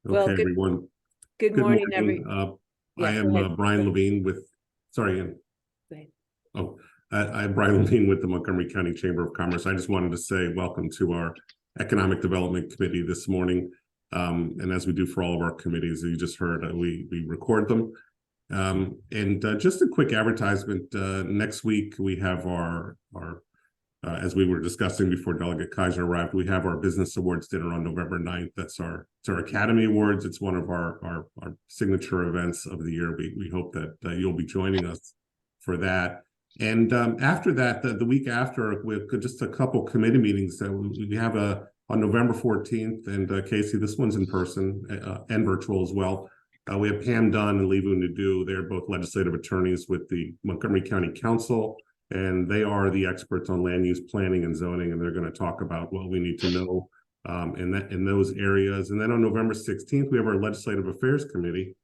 Well, Okay, everyone. good Good morning, morning. I Yeah, am Brian Levine with, sorry, go ahead. oh, I'm Brian Levine with the Montgomery County Chamber of Commerce. I just wanted to say welcome to our Economic Development Committee this morning. And as we do for all of our committees, you just heard, we record them. Just a quick advertisement. Next week, we have our as we were discussing before Delegate Kaiser arrived, we have our Business Awards dinner on November 9th. It's our Academy Awards. It's one of our signature events of the year. We hope that you'll be joining us for that. And after that, the week after, we have just a couple committee meetings that we have on November 14th. And Casey, this one's in person and virtual as well. We have Pam Dunn and Levu Nadeau. They're both legislative attorneys with the Montgomery County Council, and they are the experts on land use planning and zoning, and they're going to talk about what we need to know in those areas. And then on November 16th, we have our Legislative Affairs Committee,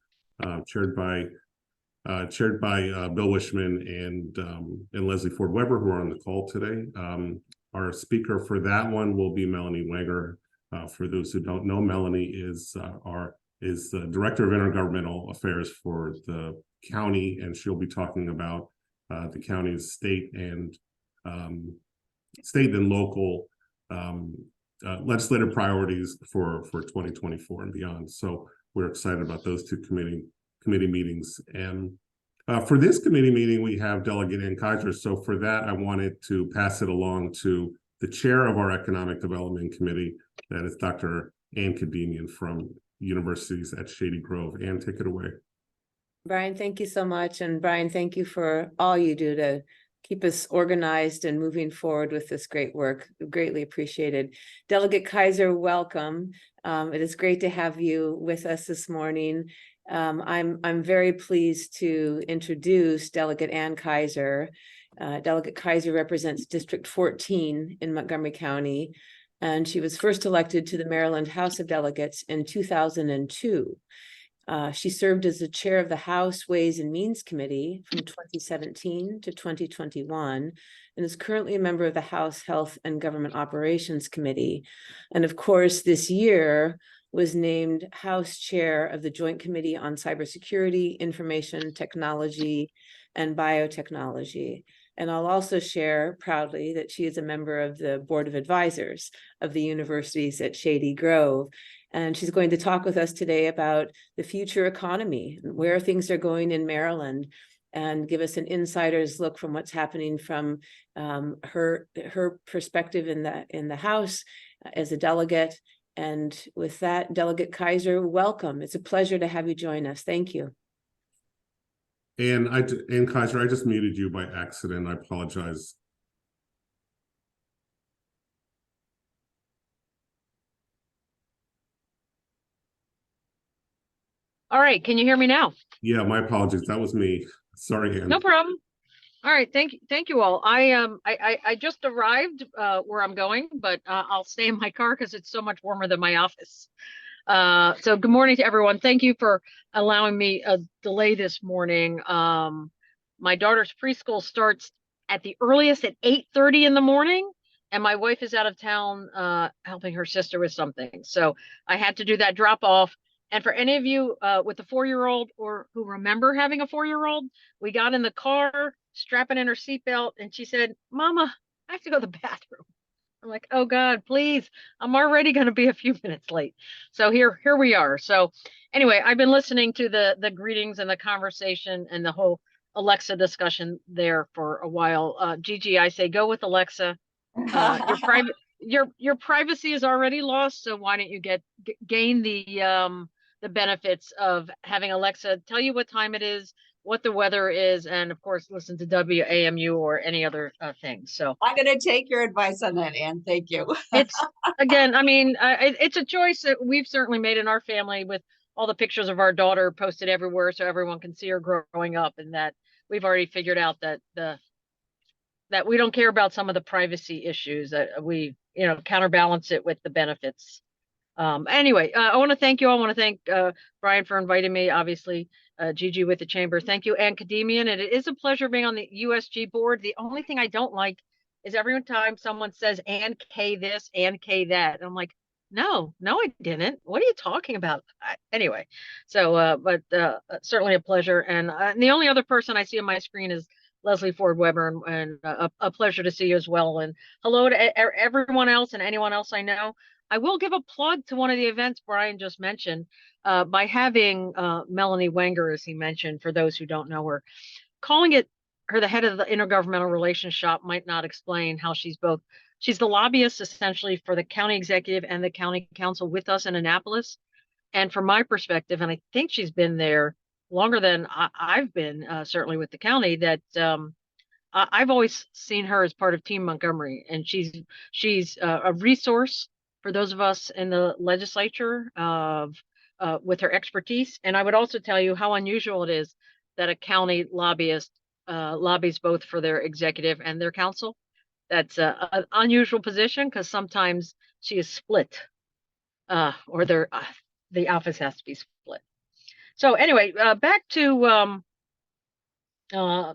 chaired by Bill Wishman and Leslie Ford Weber, who are on the call today. Our speaker for that one will be Melanie Wenger. For those who don't know, Melanie is the Director of Intergovernmental Affairs for the county, and she'll be talking about the county's state and local legislative priorities for 2024 and beyond. So we're excited about those two committee meetings. And for this committee meeting, we have Delegate Anne Kaiser. So for that, I wanted to pass it along to the chair of our Economic Development Committee, that is Dr. Anne Kaiser from Universities at Shady Grove. Anne, take it away. Brian, thank you so much. And Brian, thank you for all you do to keep us organized and moving forward with this great work. Greatly appreciated. Delegate Kaiser, welcome. It is great to have you with us this morning. I'm very pleased to introduce Delegate Anne Kaiser. Delegate Kaiser represents District 14 in Montgomery County, and she was first elected to the Maryland House of Delegates in 2002. She served as the chair of the House Ways and Means Committee from 2017 to 2021, and is currently a member of the House Health and Government Operations Committee. And of course, this year was named House Chair of the Joint Committee on Cybersecurity, Information Technology, and Biotechnology. And I'll also share proudly that she is a member of the Board of Advisors of the Universities at Shady Grove. And she's going to talk with us today about the future economy, where things are going in Maryland, and give us an insider's look from what's happening from her perspective in the House as a delegate. And with that, Delegate Kaiser, welcome. It's a pleasure to have you join us. Thank you. And Anne Kaiser, I just muted you by accident. I apologize. All right, can you hear me now? Yeah, my apologies. That was me. Sorry, Anne. No problem. All right, thank you all. I just arrived where I'm going, but I'll stay in my car because it's so much warmer than my office. So good morning to everyone. Thank you for allowing me a delay this morning. My daughter's preschool starts at the earliest at 8:30 in the morning, and my wife is out of town helping her sister with something. So I had to do that drop off. And for any of you with a 4-year-old or who remember having a 4-year-old, we got in the car, strapping in her seatbelt, and she said, "Mama, I have to go to the bathroom." I'm like, "Oh God, please. I'm already going to be a few minutes late." So here we are. So anyway, I've been listening to the greetings and the conversation and the whole Alexa discussion there for a while. Gigi, I say go with Alexa. Your privacy is already lost, so why don't you gain the benefits of having Alexa tell you what time it is, what the weather is, and of course, listen to WAMU or any other things. So I'm going to take your advice on that, Anne. Thank you. It's, again, I mean, it's a choice that we've certainly made in our family with all the pictures of our daughter posted everywhere so everyone can see her growing up, and that we've already figured out that that we don't care about some of the privacy issues, that we, counterbalance it with the benefits. Anyway, I want to thank you all. I want to thank Brian for inviting me, obviously, Gigi with the chamber. Thank you, Anne Kaiser. And it is a pleasure being on the USG board. The only thing I don't like is every time someone says Anne K this, Anne K that. I'm like, No, I didn't. What are you talking about? Anyway, so, but certainly a pleasure. And the only other person I see on my screen is Leslie Ford Weber, and a pleasure to see you as well. And hello to everyone else and anyone else I know. I will give a plug to one of the events Brian just mentioned by having Melanie Wenger, as he mentioned, for those who don't know her. Calling it her the head of the intergovernmental relations shop might not explain how she's the lobbyist essentially for the county executive and the county council with us in Annapolis. And from my perspective, and I think she's been there longer than I've been, certainly with the county, that I've always seen her as part of Team Montgomery, and she's a resource for those of us in the legislature with her expertise. And I would also tell you how unusual it is that a county lobbyist lobbies both for their executive and their council. That's an unusual position because sometimes she is split, or the office has to be split. So anyway, back to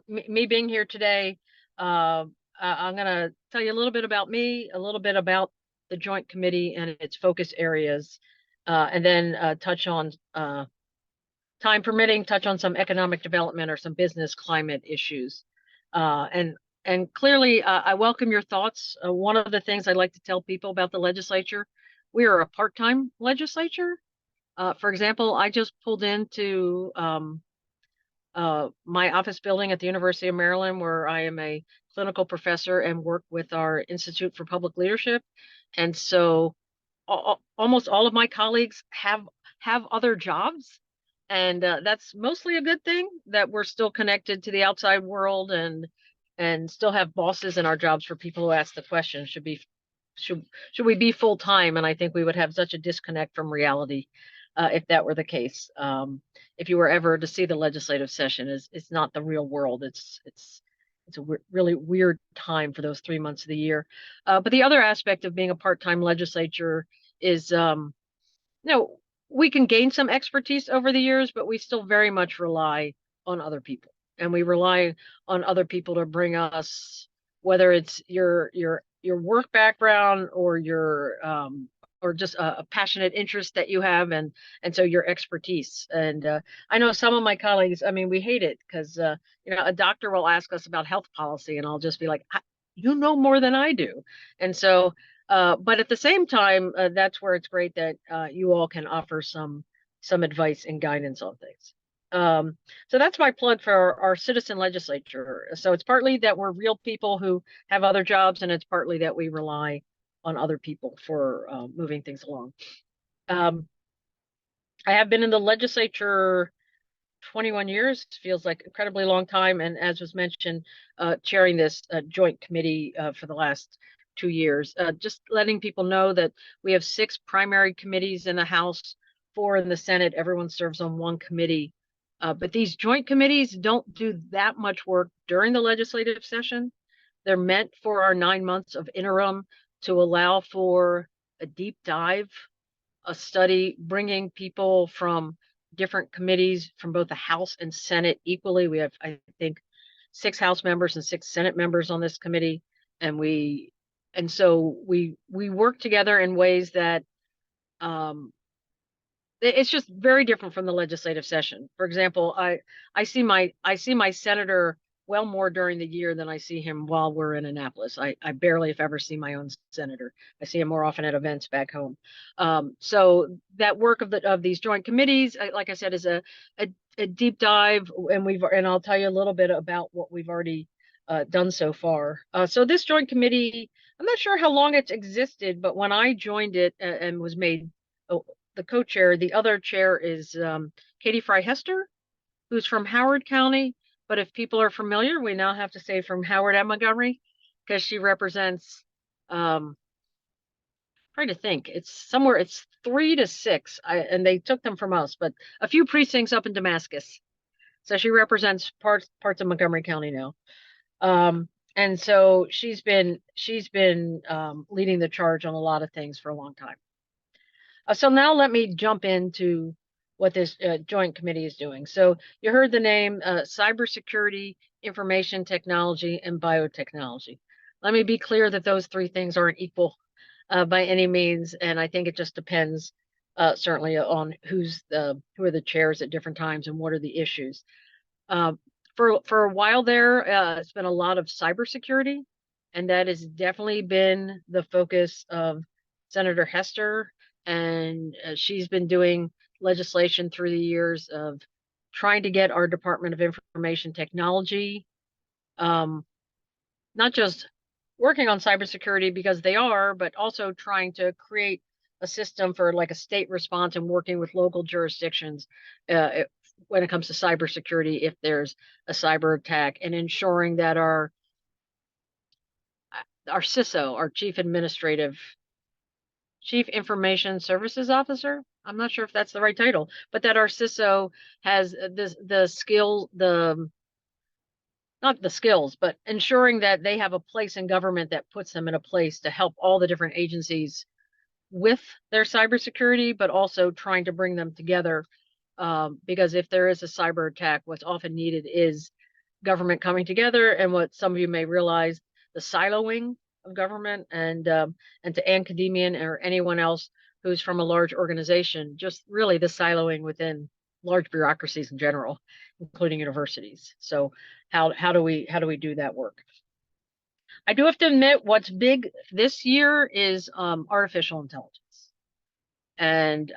me being here today. I'm going to tell you a little bit about me, a little bit about the Joint Committee and its focus areas, and then touch on, time permitting, touch on some economic development or some business climate issues. And clearly, I welcome your thoughts. One of the things I like to tell people about the legislature, we are a part-time legislature. For example, I just pulled into my office building at the University of Maryland, where I am a clinical professor and work with our Institute for Public Leadership. And so almost all of my colleagues have other jobs. And that's mostly a good thing, that we're still connected to the outside world and still have bosses in our jobs for people who ask the question, should we be full time? And I think we would have such a disconnect from reality if that were the case. If you were ever to see the legislative session, it's not the real world. It's a really weird time for those 3 months of the year. But the other aspect of being a part-time legislature is, we can gain some expertise over the years, but we still very much rely on other people. And we rely on other people to bring us, whether it's your work background or your or just a passionate interest that you have, and so your expertise. And I know some of my colleagues, I mean, we hate it because a doctor will ask us about health policy, and I'll just be like, you know more than I do. And so, but at the same time, that's where it's great that you all can offer some advice and guidance on things. So that's my plug for our citizen legislature. So it's partly that we're real people who have other jobs, and it's partly that we rely on other people for moving things along. I have been in the legislature 21 years, feels like incredibly long time. And as was mentioned, chairing this joint committee for the last 2 years. Just letting people know that we have 6 primary committees in the House, 4 in the Senate. Everyone serves on one committee. But these joint committees don't do that much work during the legislative session. They're meant for our 9 months of interim to allow for a deep dive, a study, bringing people from different committees from both the House and Senate equally. We have, I think, 6 House members and 6 Senate members on this committee. And so we work together in ways that it's just very different from the legislative session. For example, I see my senator well more during the year than I see him while we're in Annapolis. I barely, if ever, see my own senator. I see him more often at events back home. So that work of these joint committees, like I said, is a deep dive, and I'll tell you a little bit about what we've already done so far. So this joint committee, I'm not sure how long it's existed, but when I joined it and was made the co-chair, the other chair is Katie Fry-Hester, who's from Howard County. But if people are familiar, we now have to say from Howard and Montgomery, because she represents, trying to think, it's 3 to 6, and they took them from us, but a few precincts up in Damascus. So she represents parts of Montgomery County now. And so she's been leading the charge on a lot of things for a long time. So now let me jump into what this joint committee is doing. So you heard the name Cybersecurity, Information Technology, and Biotechnology. Let me be clear that those 3 things aren't equal. by any means, and I think it just depends certainly on who are the chairs at different times and what are the issues. For a while there, it's been a lot of cybersecurity, and that has definitely been the focus of Senator Hester, and she's been doing legislation through the years of trying to get our Department of Information Technology, not just working on cybersecurity because they are, but also trying to create a system for like a state response and working with local jurisdictions when it comes to cybersecurity if there's a cyber attack, and ensuring that our CISO, our Chief Information Services Officer, I'm not sure if that's the right title, but that our CISO has the skill, not the skills, but ensuring that they have a place in government that puts them in a place to help all the different agencies with their cybersecurity, but also trying to bring them together. Because if there is a cyber attack, what's often needed is government coming together, and what some of you may realize, the siloing of government, and to Anne Kaiser or anyone else who's from a large organization, just really the siloing within large bureaucracies in general, including universities. So how do we do that work? I do have to admit, what's big this year is artificial intelligence. And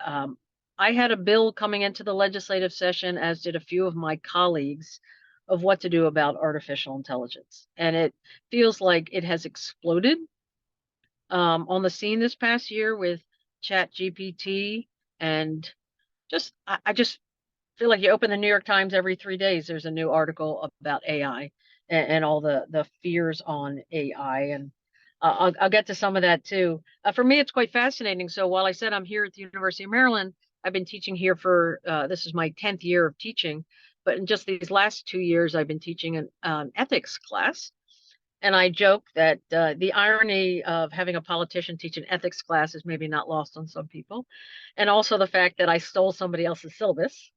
I had a bill coming into the legislative session, as did a few of my colleagues, of what to do about artificial intelligence. And it feels like it has exploded on the scene this past year with ChatGPT. And I just feel like you open the New York Times every 3 days, there's a new article about AI and all the fears on AI. And I'll get to some of that too. For me, it's quite fascinating. So while I said I'm here at the University of Maryland, I've been teaching here for, this is my 10th year of teaching, but in just these last 2 years, I've been teaching an ethics class. And I joke that the irony of having a politician teach an ethics class is maybe not lost on some people. And also the fact that I stole somebody else's syllabus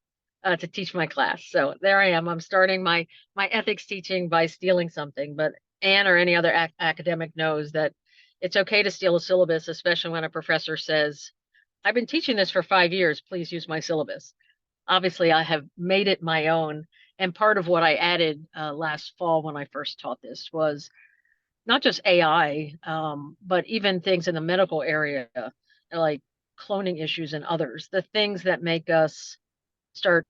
to teach my class. So there I am. I'm starting my ethics teaching by stealing something. But Anne or any other academic knows that it's okay to steal a syllabus, especially when a professor says, I've been teaching this for 5 years, please use my syllabus. Obviously, I have made it my own. And part of what I added last fall when I first taught this was not just AI, but even things in the medical area, like cloning issues and others, the things that make us start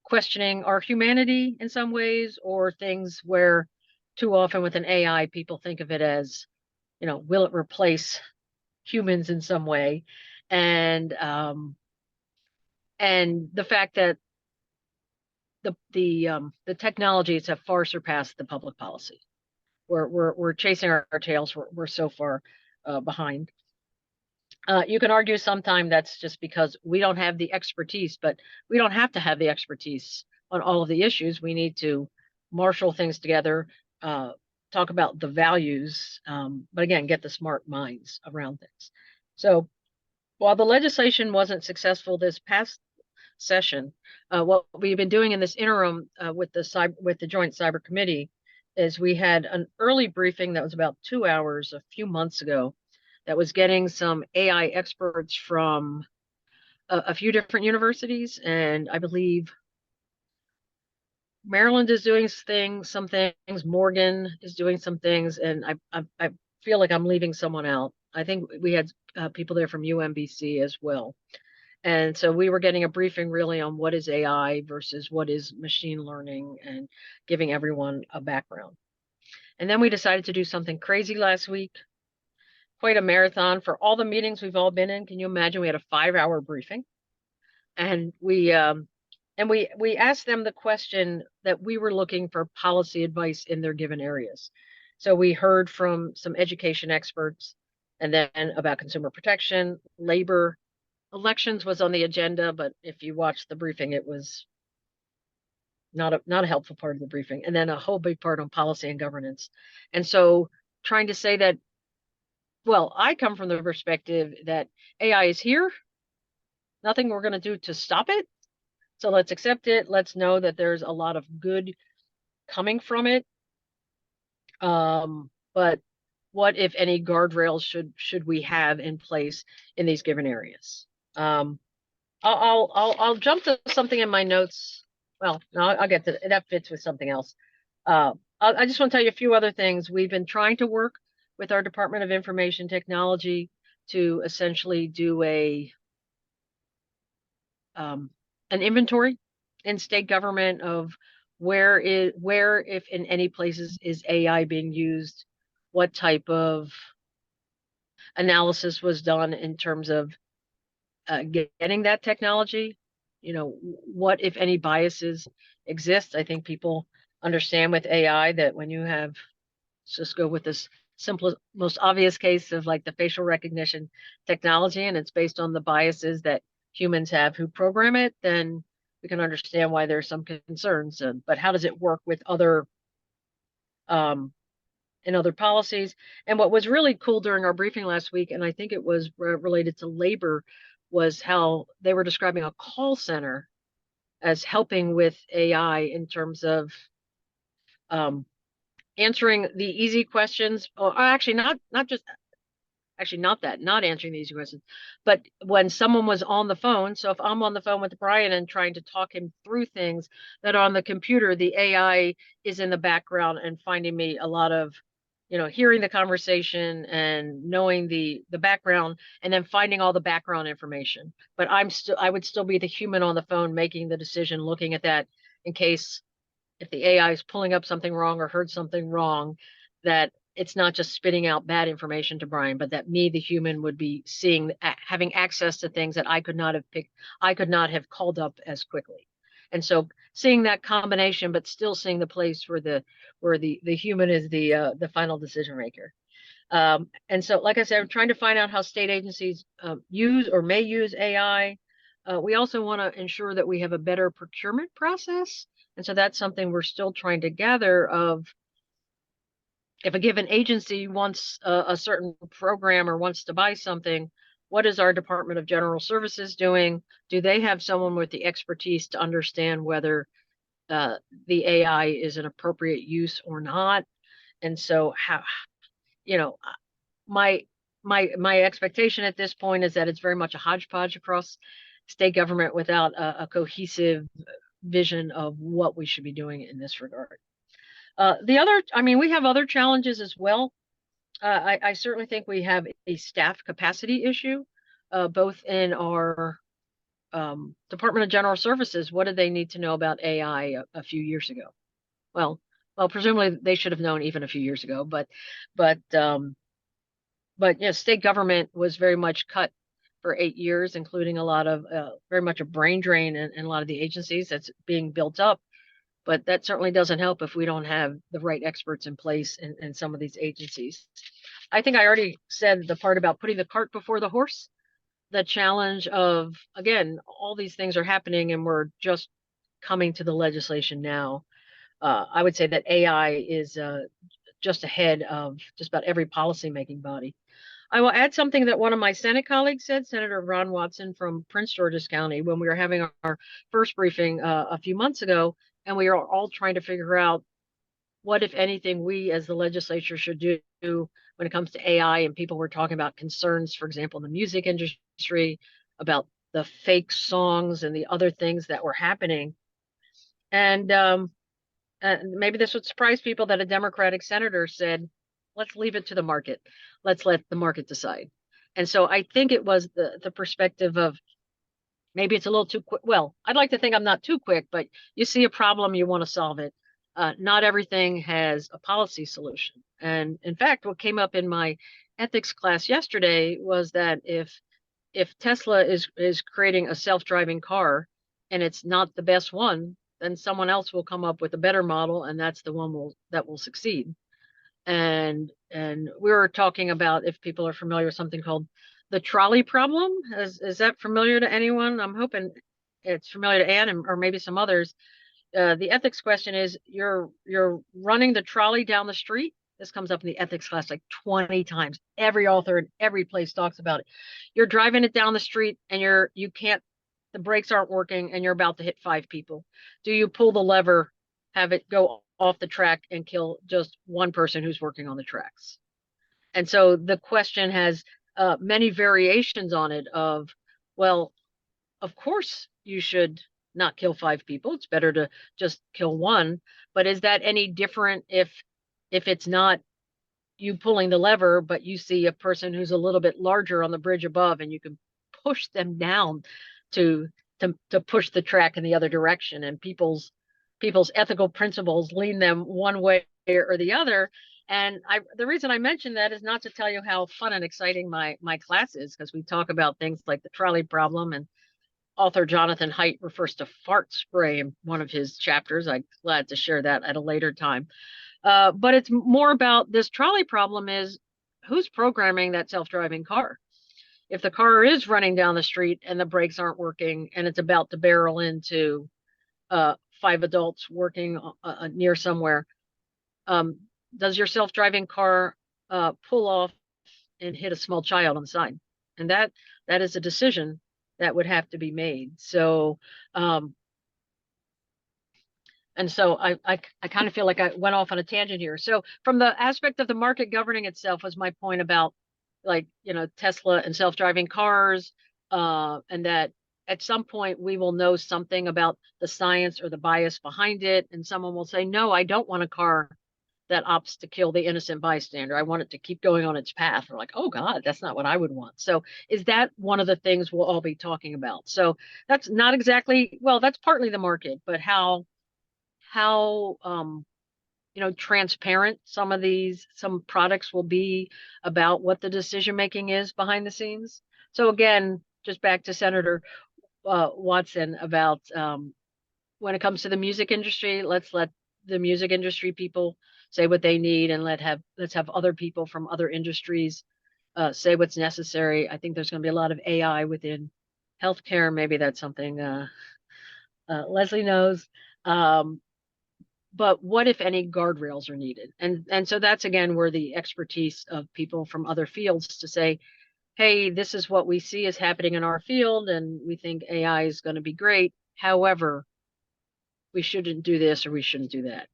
questioning our humanity in some ways, or things where too often with an AI, people think of it as, will it replace humans in some way? And the fact that the technologies have far surpassed the public policy. We're chasing our tails. We're so far behind. You can argue sometime that's just because we don't have the expertise, but we don't have to have the expertise on all of the issues. We need to marshal things together, talk about the values, but again, get the smart minds around things. So while the legislation wasn't successful this past session, what we've been doing in this interim with the Joint Cyber Committee is we had an early briefing that was about 2 hours a few months ago that was getting some AI experts from a few different universities. And I believe Maryland is doing some things, Morgan is doing some things, and I feel like I'm leaving someone out. I think we had people there from UMBC as well. And so we were getting a briefing really on what is AI versus what is machine learning, and giving everyone a background. And then we decided to do something crazy last week, quite a marathon for all the meetings we've all been in. Can you imagine? We had a 5-hour briefing, and we asked them the question that we were looking for policy advice in their given areas. So we heard from some education experts, and then about consumer protection, labor. Elections was on the agenda, but if you watched the briefing, it was not a helpful part of the briefing. And then a whole big part on policy and governance. And so trying to say that, well, I come from the perspective that AI is here, nothing we're going to do to stop it. So let's accept it. Let's know that there's a lot of good coming from it. But what, if any, guardrails should we have in place in these given areas? I'll jump to something in my notes. Well, no, I'll get to that. Fits with something else. I just want to tell you a few other things. We've been trying to work with our Department of Information Technology to essentially do an inventory in state government of where, if in any places, is AI being used, what type of analysis was done in terms of getting that technology, what, if any, biases exist. I think people understand with AI that when you have, let's just go with this simplest, most obvious case of like the facial recognition technology, and it's based on the biases that humans have who program it, then we can understand why there's some concerns. But how does it work with other in other policies? And what was really cool during our briefing last week, and I think it was related to labor, was how they were describing a call center as helping with AI in terms of answering the easy questions, or actually not answering the easy questions, but when someone was on the phone. So if I'm on the phone with Brian and trying to talk him through things, that on the computer, the AI is in the background and finding me a lot of, hearing the conversation and knowing the background, and then finding all the background information. But I would still be the human on the phone making the decision, looking at that in case if the AI is pulling up something wrong or heard something wrong, that it's not just spitting out bad information to Brian, but that me, the human, would be having access to things that I could not have called up as quickly. And so seeing that combination, but still seeing the place where the human is the final decision maker. And so, like I said, I'm trying to find out how state agencies use or may use AI. We also want to ensure that we have a better procurement process. And so that's something we're still trying to gather of, if a given agency wants a certain program or wants to buy something, what is our Department of General Services doing? Do they have someone with the expertise to understand whether the AI is an appropriate use or not? And so how, my expectation at this point is that it's very much a hodgepodge across state government without a cohesive vision of what we should be doing in this regard. We have other challenges as well. I certainly think we have a staff capacity issue, both in our Department of General Services. What did they need to know about AI a few years ago? Well, presumably they should have known even a few years ago, but state government was very much cut for 8 years, including a lot of very much a brain drain in a lot of the agencies that's being built up. But that certainly doesn't help if we don't have the right experts in place in some of these agencies. I think I already said the part about putting the cart before the horse. The challenge of, again, all these things are happening and we're just coming to the legislation now. I would say that AI is just ahead of just about every policymaking body. I will add something that one of my Senate colleagues said, Senator Ron Watson from Prince George's County, when we were having our first briefing a few months ago, and we are all trying to figure out what, if anything, we as the legislature should do when it comes to AI. And people were talking about concerns, for example, in the music industry, about the fake songs and the other things that were happening. And maybe this would surprise people that a Democratic senator said, let's leave it to the market. Let's let the market decide. And so I think it was the perspective of, maybe it's a little too quick. Well, I'd like to think I'm not too quick, but you see a problem, you want to solve it. Not everything has a policy solution. And in fact, what came up in my ethics class yesterday was that if Tesla is creating a self-driving car and it's not the best one, then someone else will come up with a better model, and that's the one that will succeed. And we were talking about, if people are familiar with something called the trolley problem. Is that familiar to anyone? I'm hoping it's familiar to Anne or maybe some others. The ethics question is, you're running the trolley down the street. This comes up in the ethics class like 20 times. Every author in every place talks about it. You're driving it down the street and the brakes aren't working and you're about to hit 5 people. Do you pull the lever, have it go off the track and kill just one person who's working on the tracks? And so the question has many variations on it of, well, of course you should not kill 5 people. It's better to just kill 1. But is that any different if it's not you pulling the lever, but you see a person who's a little bit larger on the bridge above and you can push them down to push the track in the other direction, and people's ethical principles lean them one way or the other. And the reason I mention that is not to tell you how fun and exciting my class is, because we talk about things like the trolley problem, and author Jonathan Haidt refers to fart spray in one of his chapters. I'm glad to share that at a later time. But it's more about this trolley problem is who's programming that self-driving car. If the car is running down the street and the brakes aren't working and it's about to barrel into 5 adults working near somewhere, does your self-driving car pull off and hit a small child on the side? And that is a decision that would have to be made. So and so I kind of feel like I went off on a tangent here. So from the aspect of the market governing itself was my point about, like, Tesla and self-driving cars, and that at some point we will know something about the science or the bias behind it. And someone will say, no, I don't want a car that opts to kill the innocent bystander. I want it to keep going on its path. We're like, oh God, that's not what I would want. So is that one of the things we'll all be talking about? So that's not exactly, well, that's partly the market, but how transparent some products will be about what the decision making is behind the scenes. So again, just back to Senator Watson about when it comes to the music industry, let's let the music industry people say what they need, and let's have other people from other industries say what's necessary. I think there's going to be a lot of AI within healthcare. Maybe that's something Leslie knows. But what, if any, guardrails are needed? And so that's, again, where the expertise of people from other fields to say, hey, this is what we see is happening in our field, and we think AI is going to be great. However, we shouldn't do this or we shouldn't do that.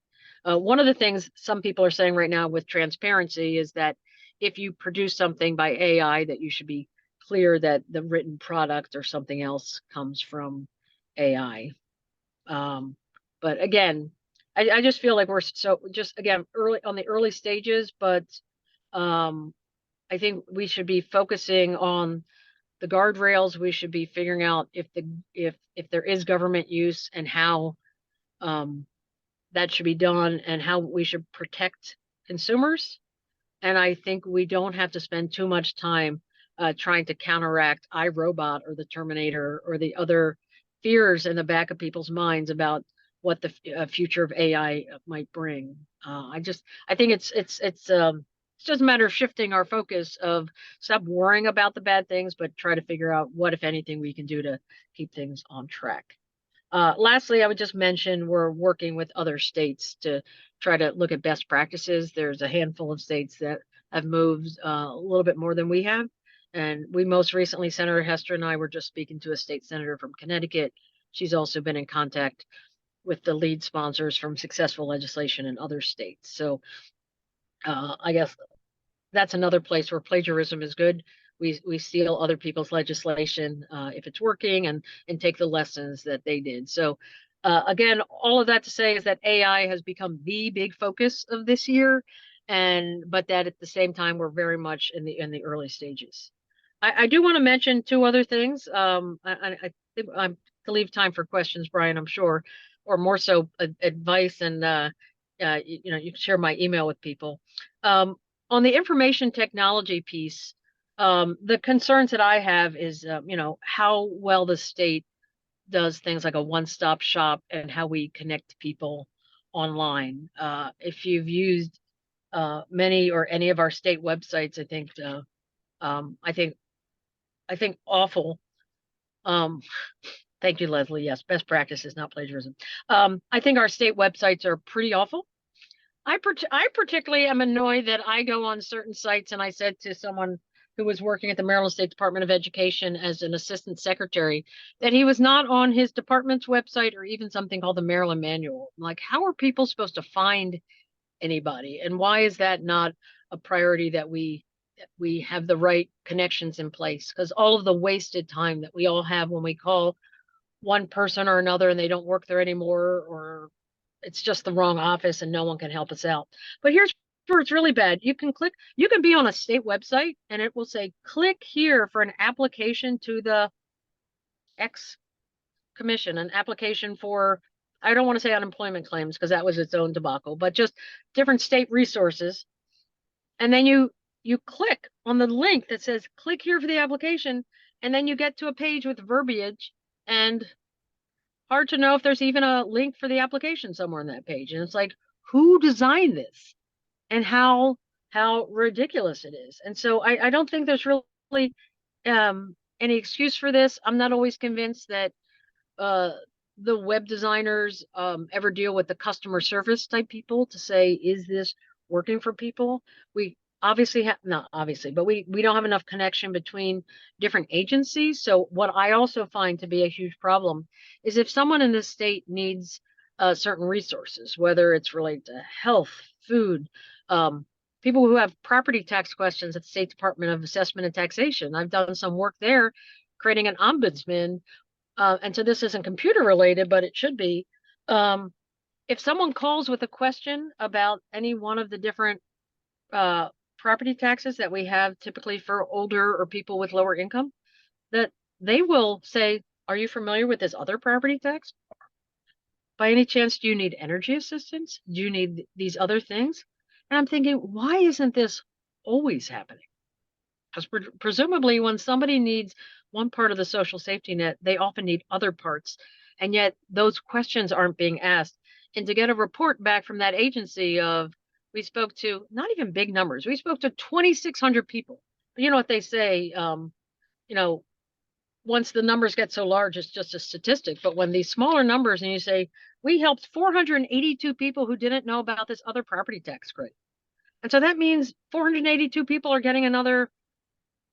One of the things some people are saying right now with transparency is that if you produce something by AI, that you should be clear that the written product or something else comes from AI. But again, I just feel like we're just again on the early stages, but I think we should be focusing on the guardrails. We should be figuring out if there is government use and how that should be done, and how we should protect consumers. And I think we don't have to spend too much time trying to counteract iRobot or the Terminator or the other fears in the back of people's minds about what the future of AI might bring. I think it's just a matter of shifting our focus of stop worrying about the bad things, but try to figure out what, if anything, we can do to keep things on track. Lastly, I would just mention we're working with other states to try to look at best practices. There's a handful of states that have moved a little bit more than we have. And we most recently, Senator Hester and I were just speaking to a state senator from Connecticut. She's also been in contact with the lead sponsors from successful legislation in other states. So I guess that's another place where plagiarism is good. We steal other people's legislation if it's working, and take the lessons that they did. So again, all of that to say is that AI has become the big focus of this year, but that at the same time we're very much in the early stages. I do want to mention 2 other things. I think I'm to leave time for questions, Brian, I'm sure, or more so advice, and you can share my email with people. On the information technology piece, the concerns that I have is, how well the state does things like a one-stop shop and how we connect people online. If you've used many or any of our state websites, I think awful. Thank you, Leslie. Yes, best practices, not plagiarism. I think our state websites are pretty awful. I particularly am annoyed that I go on certain sites, and I said to someone who was working at the Maryland State Department of Education as an assistant secretary that he was not on his department's website or even something called the Maryland Manual. I'm like, how are people supposed to find anybody? And why is that not a priority that we we have the right connections in place, because all of the wasted time that we all have when we call one person or another and they don't work there anymore, or it's just the wrong office and no one can help us out. But here's where it's really bad. You can be on a state website and it will say, click here for an application to the X commission, an application for, I don't want to say unemployment claims because that was its own debacle, but just different state resources. And then you click on the link that says, click here for the application. And then you get to a page with verbiage, and hard to know if there's even a link for the application somewhere on that page. And it's like, who designed this and how ridiculous it is. And so I don't think there's really any excuse for this. I'm not always convinced that the web designers ever deal with the customer service type people to say, is this working for people? We obviously have, not obviously, but we don't have enough connection between different agencies. So what I also find to be a huge problem is if someone in this state needs certain resources, whether it's related to health, food, people who have property tax questions at the State Department of Assessment and Taxation. I've done some work there creating an ombudsman. And so this isn't computer related, but it should be. If someone calls with a question about any one of the different property taxes that we have typically for older or people with lower income, that they will say, are you familiar with this other property tax? By any chance, do you need energy assistance? Do you need these other things? And I'm thinking, why isn't this always happening? Because presumably when somebody needs one part of the social safety net, they often need other parts. And yet those questions aren't being asked. And to get a report back from that agency of, we spoke to not even big numbers, we spoke to 2,600 people. But you know what they say, once the numbers get so large, it's just a statistic. But when these smaller numbers and you say, we helped 482 people who didn't know about this other property tax credit. And so that means 482 people are getting another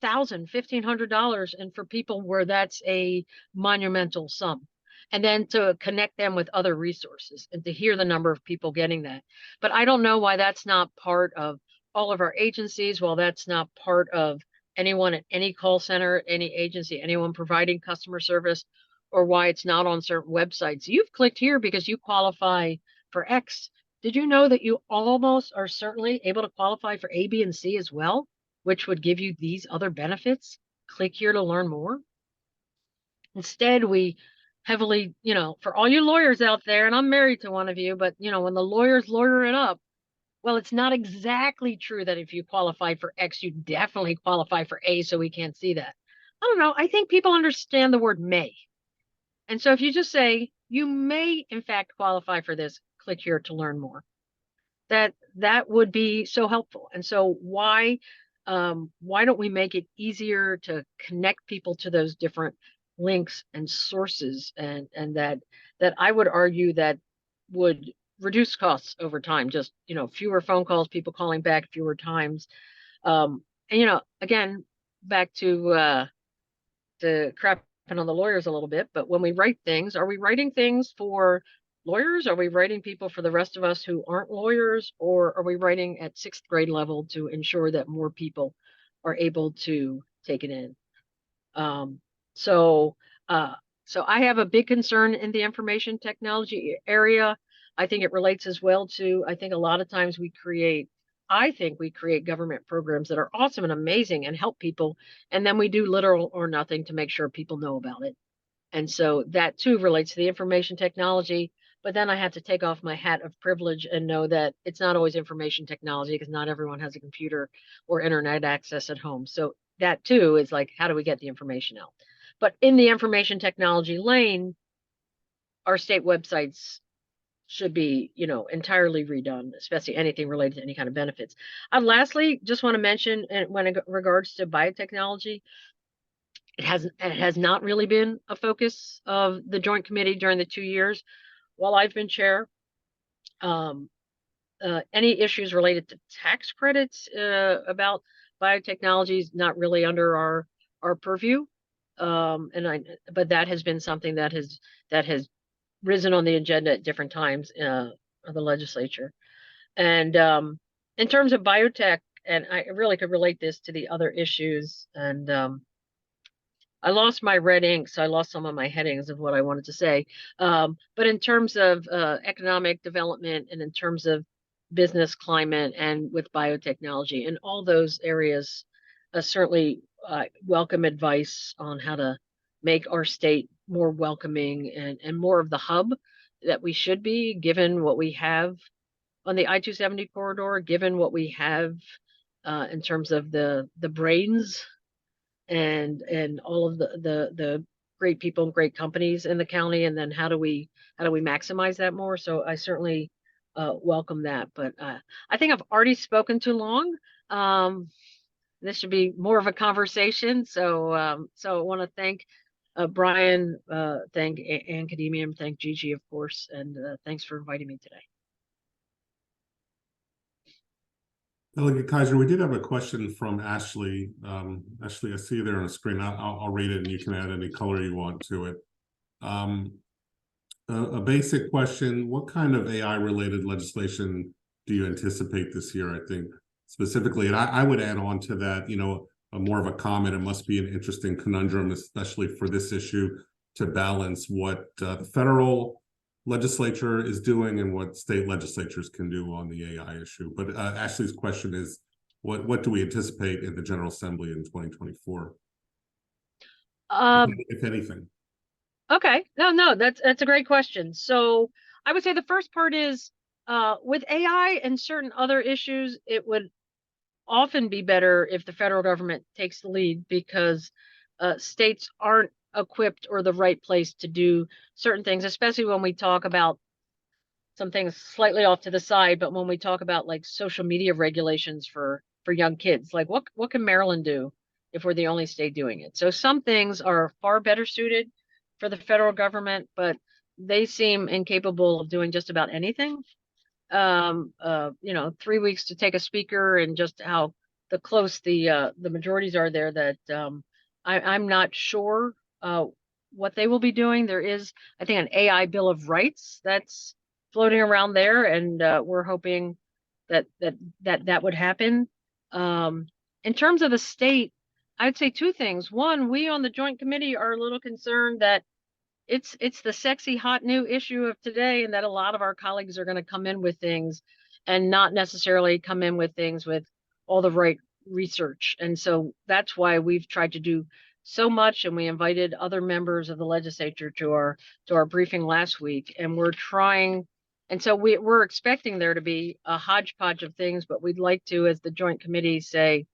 $1,000, $1,500, and for people where that's a monumental sum. And then to connect them with other resources and to hear the number of people getting that. But I don't know why that's not part of all of our agencies, while that's not part of anyone at any call center, any agency, anyone providing customer service, or why it's not on certain websites. You've clicked here because you qualify for X. Did you know that you almost are certainly able to qualify for A, B, and C as well, which would give you these other benefits? Click here to learn more. Instead, we heavily, for all you lawyers out there, and I'm married to one of you, but when the lawyers lawyer it up, well, it's not exactly true that if you qualify for X, you definitely qualify for A, so we can't see that. I don't know. I think people understand the word may. And so if you just say, you may in fact qualify for this, click here to learn more, that would be so helpful. And so why don't we make it easier to connect people to those different links and sources, and that I would argue that would reduce costs over time, just fewer phone calls, people calling back fewer times, and again, back to crapping on the lawyers a little bit, but when we write things, are we writing things for lawyers? Are we writing people for the rest of us who aren't lawyers, or are we writing at 6th grade level to ensure that more people are able to take it in? So I have a big concern in the information technology area. I think it relates as well to, I think a lot of times we create government programs that are awesome and amazing and help people, and then we do little or nothing to make sure people know about it. And so that too relates to the information technology. But then I have to take off my hat of privilege and know that it's not always information technology, because not everyone has a computer or internet access at home. So that too is like, how do we get the information out? But in the information technology lane, our state websites should be, entirely redone, especially anything related to any kind of benefits. Lastly, just want to mention, when it regards to biotechnology, it has not really been a focus of the Joint Committee during the 2 years while I've been chair. Any issues related to tax credits about biotechnology is not really under our purview. But that has been something that has risen on the agenda at different times of the legislature. And in terms of biotech, and I really could relate this to the other issues. And I lost my red ink, so I lost some of my headings of what I wanted to say. But in terms of economic development and in terms of business climate and with biotechnology and all those areas, certainly welcome advice on how to make our state more welcoming and more of the hub that we should be, given what we have on the I-270 corridor, given what we have in terms of the brains and all of the great people and great companies in the county, and then how do we maximize that more? So I certainly welcome that, but I think I've already spoken too long. This should be more of a conversation. So so I want to thank Brian, thank Anne Kaiser, thank Gigi, of course, and thanks for inviting me today. Delegate Kaiser, we did have a question from Ashley. Ashley, I see you there on the screen. I'll read it and you can add any color you want to it. A basic question: what kind of AI-related legislation do you anticipate this year? I think specifically, and I would add on to that, you know, more of a comment. It must be an interesting conundrum, especially for this issue, to balance what the federal legislature is doing and what state legislatures can do on the AI issue. But Ashley's question is, what do we anticipate in the General Assembly in 2024? If anything. Okay, no, that's a great question. So I would say the first part is with AI and certain other issues, it would often be better if the federal government takes the lead, because states aren't equipped or the right place to do certain things, especially when we talk about some things slightly off to the side, but when we talk about like social media regulations for young kids, like what can Maryland do if we're the only state doing it? So some things are far better suited for the federal government, but they seem incapable of doing just about anything. You know, 3 weeks to take a speaker, and just how close the majorities are there, that I'm not sure what they will be doing. There is, I think, an AI Bill of Rights that's floating around there, and we're hoping that would happen. In terms of the state, I'd say two things. One, we on the Joint Committee are a little concerned that it's the sexy hot new issue of today, and that a lot of our colleagues are going to come in with things and not necessarily come in with things with all the right research. And so that's why we've tried to do so much, and we invited other members of the legislature to our briefing last week, and we're trying. And so we're expecting there to be a hodgepodge of things, but we'd like to, as the Joint Committee, say,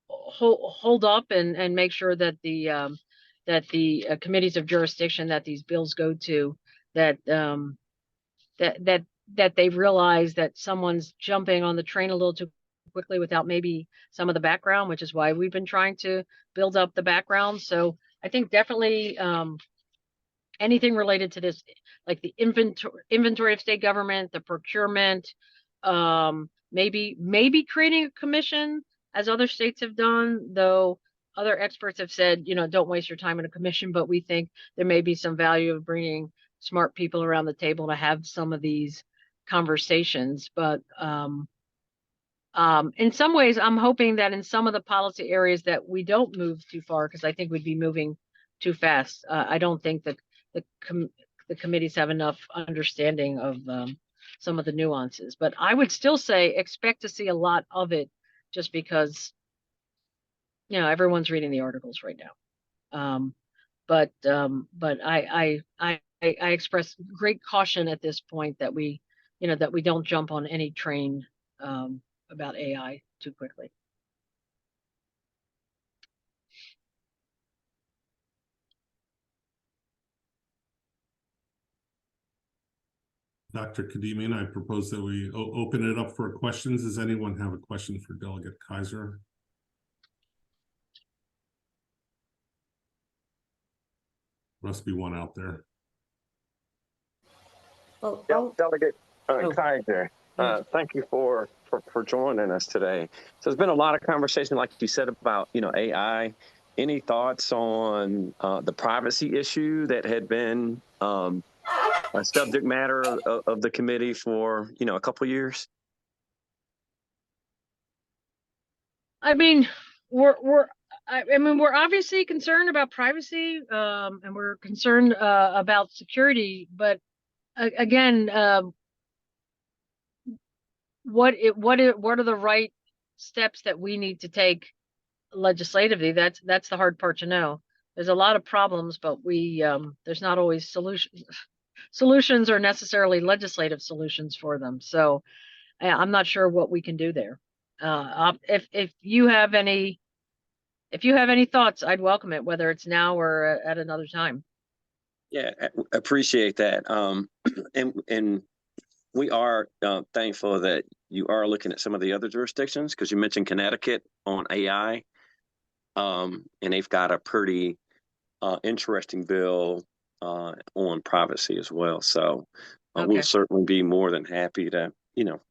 hold up and make sure that the committees of jurisdiction that these bills go to, that they realize that someone's jumping on the train a little too quickly without maybe some of the background, which is why we've been trying to build up the background. So I think definitely anything related to this, like the inventory of state government, the procurement, maybe creating a commission, as other states have done, though other experts have said, you know, don't waste your time in a commission, but we think there may be some value of bringing smart people around the table to have some of these conversations. But in some ways, I'm hoping that in some of the policy areas that we don't move too far, because I think we'd be moving too fast. I don't think that the committees have enough understanding of some of the nuances, but I would still say expect to see a lot of it, just because, you know, everyone's reading the articles right now. But I express great caution at this point that we don't jump on any train about AI too quickly. Dr. Kadimian, I propose that we open it up for questions. Does anyone have a question for Delegate Kaiser? Must be one out there. Oh, Delegate Kaiser, thank you for joining us today. So there's been a lot of conversation, like you said, about, you know, AI. Any thoughts on the privacy issue that had been a subject matter of the committee for, you know, a couple of years? I mean, I mean, we're obviously concerned about privacy, and we're concerned about security, but again, what are the right steps that we need to take legislatively? That's the hard part to know. There's a lot of problems, but there's not always solutions. Solutions are necessarily legislative solutions for them. So I'm not sure what we can do there. If you have any thoughts, I'd welcome it, whether it's now or at another time. Yeah, appreciate that. And we are thankful that you are looking at some of the other jurisdictions, because you mentioned Connecticut on AI, and they've got a pretty interesting bill on privacy as well. So Okay. we'll certainly be more than happy to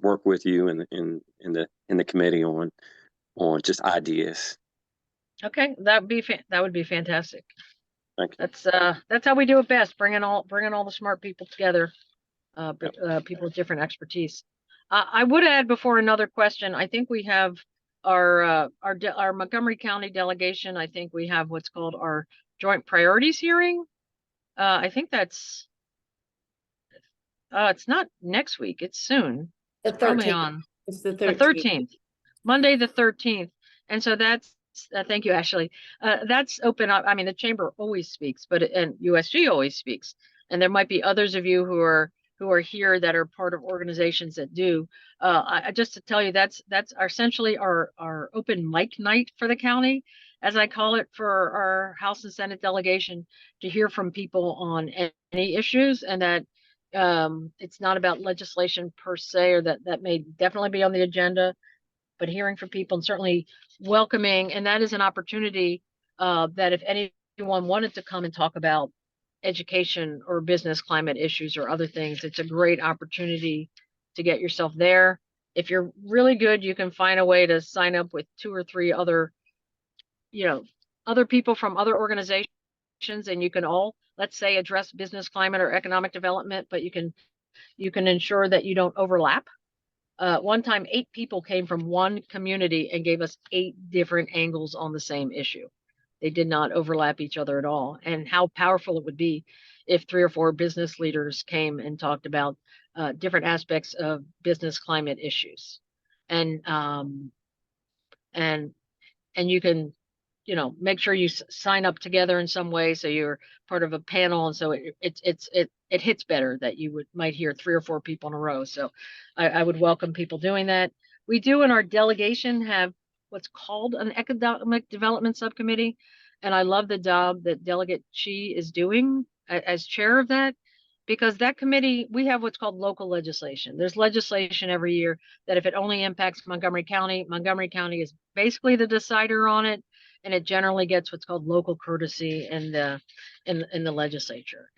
work with you in the committee on just ideas. Okay, that would be fantastic. Thank you. That's how we do it best, bringing all the smart people together, people with different expertise. I would add before another question, I think we have our Montgomery County delegation. I think we have what's called our joint priorities hearing. I think that's it's not next week, it's soon. The Probably 13th. on It's the the 13th. 13th, Monday the 13th. And so that's thank you, Ashley. That's open up. I mean, the chamber always speaks, and USG always speaks. And there might be others of you who are here that are part of organizations that do. Just to tell you, that's essentially our open mic night for the county, as I call it, for our House and Senate delegation, to hear from people on any issues, and that it's not about legislation per se, or that may definitely be on the agenda, but hearing from people and certainly welcoming. And that is an opportunity that if anyone wanted to come and talk about education or business climate issues or other things, it's a great opportunity to get yourself there. If you're really good, you can find a way to sign up with 2 or 3 other, other people from other organizations, and you can all, let's say, address business climate or economic development, but you can ensure that you don't overlap. One time, 8 people came from one community and gave us 8 different angles on the same issue. They did not overlap each other at all. And how powerful it would be if 3 or 4 business leaders came and talked about different aspects of business climate issues. And you can, make sure you sign up together in some way, so you're part of a panel, and so it hits better that you might hear 3 or 4 people in a row. So I would welcome people doing that. We do in our delegation have what's called an economic development subcommittee, and I love the job that Delegate Chi is doing as chair of that, because that committee, we have what's called local legislation. There's legislation every year that if it only impacts Montgomery County is basically the decider on it, and it generally gets what's called local courtesy in the legislature.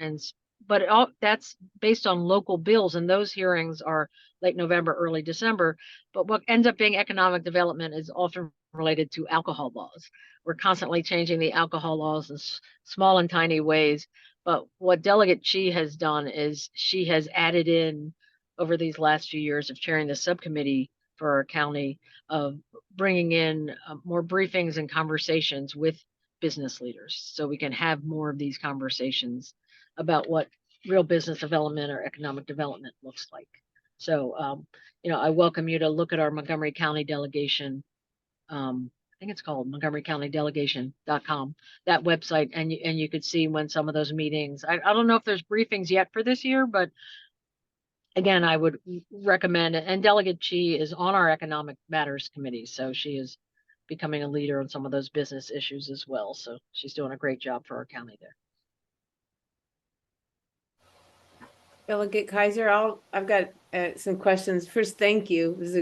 But that's based on local bills, and those hearings are late November, early December. But what ends up being economic development is often related to alcohol laws. We're constantly changing the alcohol laws in small and tiny ways. But what Delegate Chi has done is she has added in, over these last few years of chairing the subcommittee for our county, of bringing in more briefings and conversations with business leaders, so we can have more of these conversations about what real business development or economic development looks like. So, I welcome you to look at our Montgomery County delegation. I think it's called MontgomeryCountyDelegation.com, that website, and you could see when some of those meetings. I don't know if there's briefings yet for this year, but again, I would recommend it. And Delegate Chi is on our Economic Matters Committee, so she is becoming a leader on some of those business issues as well. So she's doing a great job for our county there. Delegate Kaiser, I've got some questions. First, thank you. It was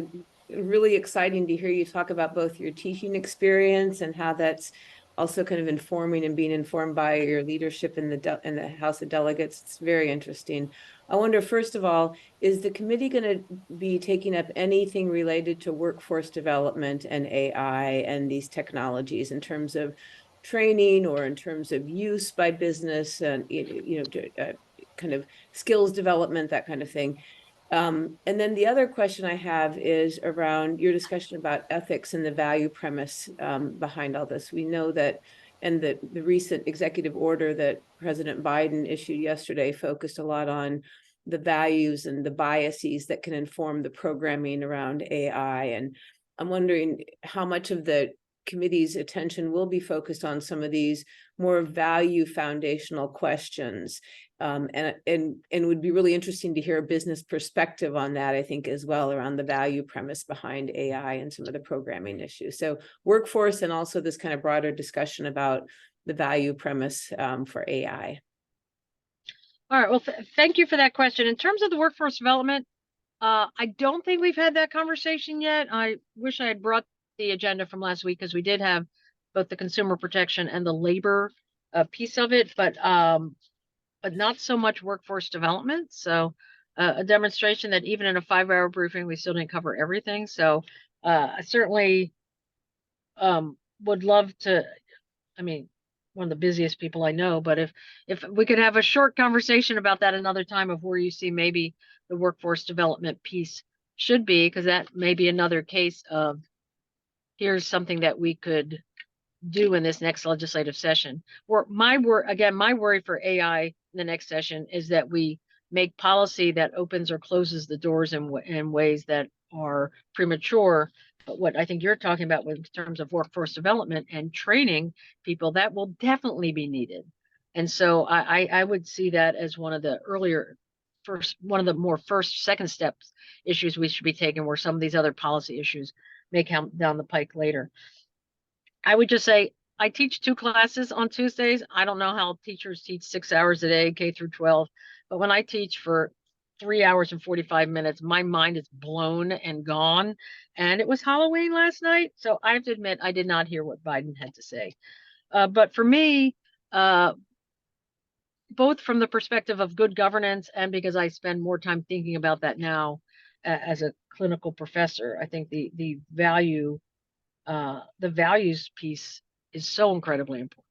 really exciting to hear you talk about both your teaching experience and how that's also kind of informing and being informed by your leadership in the House of Delegates. It's very interesting. I wonder, first of all, is the committee going to be taking up anything related to workforce development and AI and these technologies in terms of training or in terms of use by business and kind of skills development, that kind of thing? And then the other question I have is around your discussion about ethics and the value premise behind all this. We know that, and the recent executive order that President Biden issued yesterday focused a lot on the values and the biases that can inform the programming around AI. And I'm wondering how much of the committee's attention will be focused on some of these more value foundational questions. And would be really interesting to hear a business perspective on that, I think, as well, around the value premise behind AI and some of the programming issues. So workforce, and also this kind of broader discussion about the value premise for AI. All right, well, thank you for that question. In terms of the workforce development, I don't think we've had that conversation yet. I wish I had brought the agenda from last week, because we did have both the consumer protection and the labor piece of it, but not so much workforce development. So a demonstration that even in a 5-hour briefing, we still didn't cover everything. So I certainly would love to, I mean, one of the busiest people I know, but if we could have a short conversation about that another time, of where you see maybe the workforce development piece should be, because that may be another case of, here's something that we could do in this next legislative session. Or my worry for AI in the next session is that we make policy that opens or closes the doors in ways that are premature. But what I think you're talking about in terms of workforce development and training people, that will definitely be needed. And so I would see that as one of the second steps issues we should be taking, where some of these other policy issues may come down the pike later. I would just say, I teach 2 classes on Tuesdays. I don't know how teachers teach 6 hours a day, K through 12, but when I teach for 3 hours and 45 minutes, my mind is blown and gone. And it was Halloween last night, so I have to admit, I did not hear what Biden had to say. But for me, both from the perspective of good governance, and because I spend more time thinking about that now as a clinical professor, I think the values piece is so incredibly important.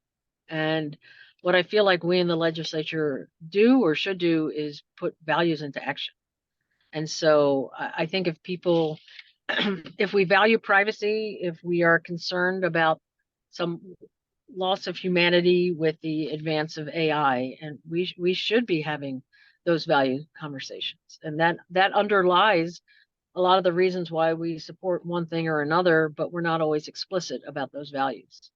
And what I feel like we in the legislature do or should do is put values into action. And so I think if people, if we value privacy, if we are concerned about some loss of humanity with the advance of AI, and we should be having those value conversations. And that underlies a lot of the reasons why we support one thing or another, but we're not always explicit about those values.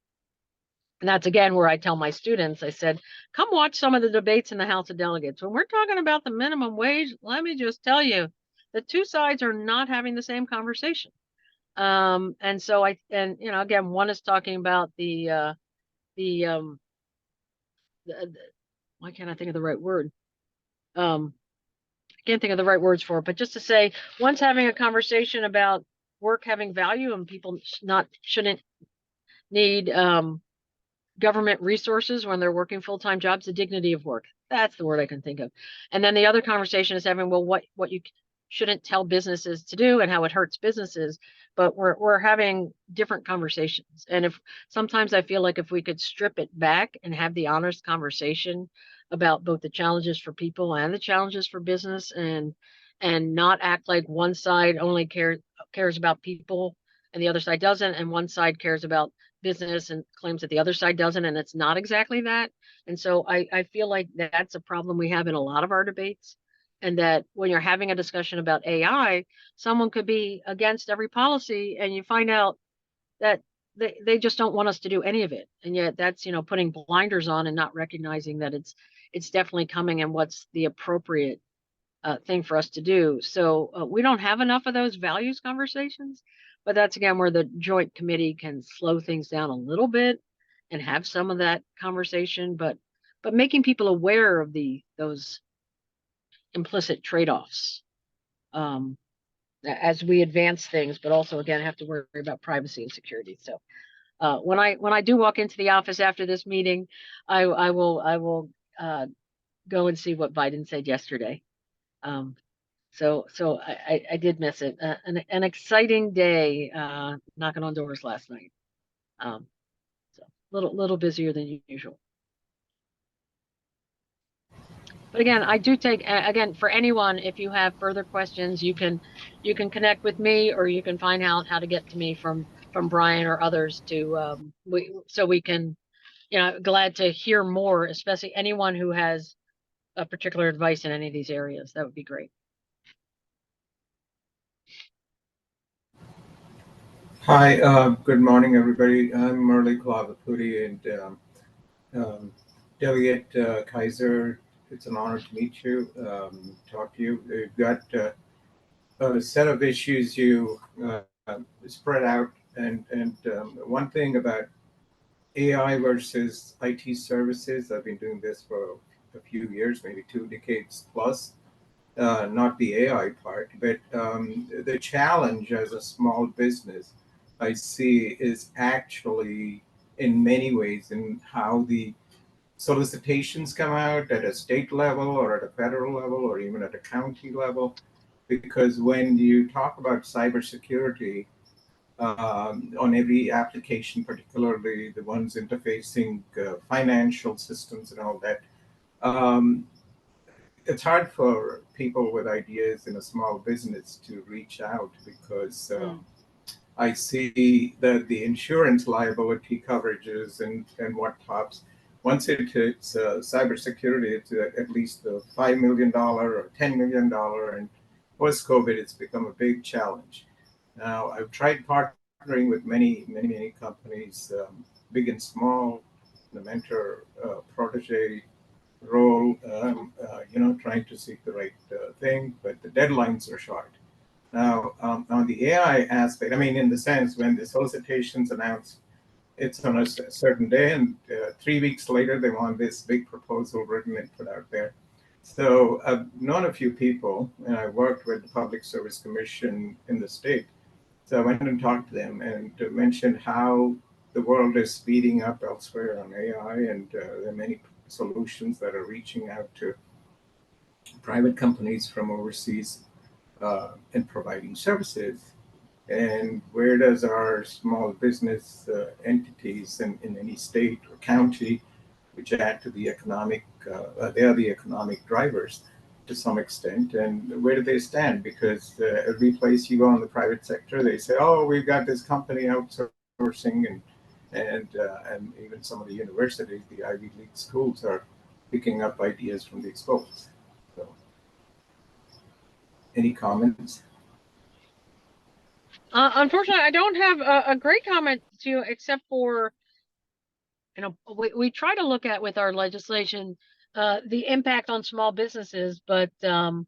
And that's, again, where I tell my students, I said, come watch some of the debates in the House of Delegates. When we're talking about the minimum wage, let me just tell you, the 2 sides are not having the same conversation. And so again, one is talking about the why can't I think of the right word? I can't think of the right words for it, but just to say, one's having a conversation about work having value, and people shouldn't need government resources when they're working full-time jobs, the dignity of work. That's the word I can think of. And then the other conversation is having, well, what you shouldn't tell businesses to do and how it hurts businesses. But we're having different conversations. And if sometimes I feel like if we could strip it back and have the honest conversation about both the challenges for people and the challenges for business, and not act like one side only cares about people and the other side doesn't, and one side cares about business and claims that the other side doesn't, and it's not exactly that. And so I feel like that's a problem we have in a lot of our debates, and that when you're having a discussion about AI, someone could be against every policy, and you find out that they just don't want us to do any of it. And yet that's, putting blinders on and not recognizing that it's definitely coming, and what's the appropriate thing for us to do. So we don't have enough of those values conversations. But that's, again, where the joint committee can slow things down a little bit and have some of that conversation, but making people aware of those implicit trade-offs as we advance things, but also, again, have to worry about privacy and security. So when I do walk into the office after this meeting, I will go and see what Biden said yesterday. So I did miss it. An exciting day, knocking on doors last night. So little busier than usual. But again, I do take, again, for anyone, if you have further questions, you can connect with me, or you can find out how to get to me from Brian or others to so we can, glad to hear more, especially anyone who has a particular advice in any of these areas. That would be great. Hi, good morning, everybody. I'm Murli Klavapudi, and Delegate Kaiser, it's an honor to meet you, talk to you. We've got a set of issues you spread out, and one thing about AI versus IT services, I've been doing this for a few years, maybe 2 decades plus. Not the AI part, but the challenge as a small business I see is actually in many ways in how the solicitations come out at a state level or at a federal level or even at a county level. Because when you talk about cybersecurity on every application, particularly the ones interfacing financial systems and all that, um, it's hard for people with ideas in a small business to reach out because I see that the insurance liability coverages and what tops. Once it hits cybersecurity, it's at least a $5 million or $10 million. And post COVID, it's become a big challenge. Now, I've tried partnering with many companies, big and small, the mentor protege role, trying to seek the right thing, but the deadlines are short. Now, on the AI aspect, I mean, in the sense when the solicitations announce it's on a certain day, and 3 weeks later they want this big proposal written and put out there. So I've known a few people, and I worked with the Public Service Commission in the state. So I went and talked to them and mentioned how the world is speeding up elsewhere on AI, and there are many solutions that are reaching out to private companies from overseas and providing services. And where does our small business entities in any state or county, which add to the economic, they are the economic drivers to some extent, and where do they stand? Because every place you go in the private sector, they say, "Oh, we've got this company outsourcing," and even some of the universities, the Ivy League schools, are picking up ideas from these folks. So, any comments? Unfortunately, I don't have a great comment to you, except for, we try to look at with our legislation the impact on small businesses, but and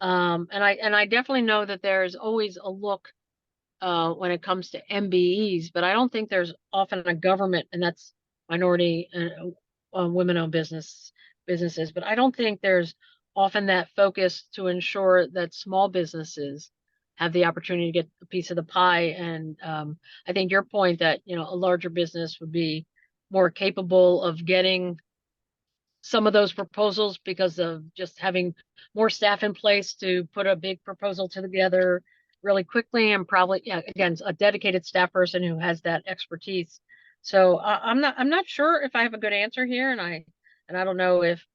I definitely know that there's always a look when it comes to MBEs, but I don't think there's often a government, and that's minority and women-owned businesses, but I don't think there's often that focus to ensure that small businesses have the opportunity to get a piece of the pie. And I think your point that, a larger business would be more capable of getting some of those proposals because of just having more staff in place to put a big proposal together really quickly, and probably, again, a dedicated staff person who has that expertise. So I'm not sure if I have a good answer here, and I don't know if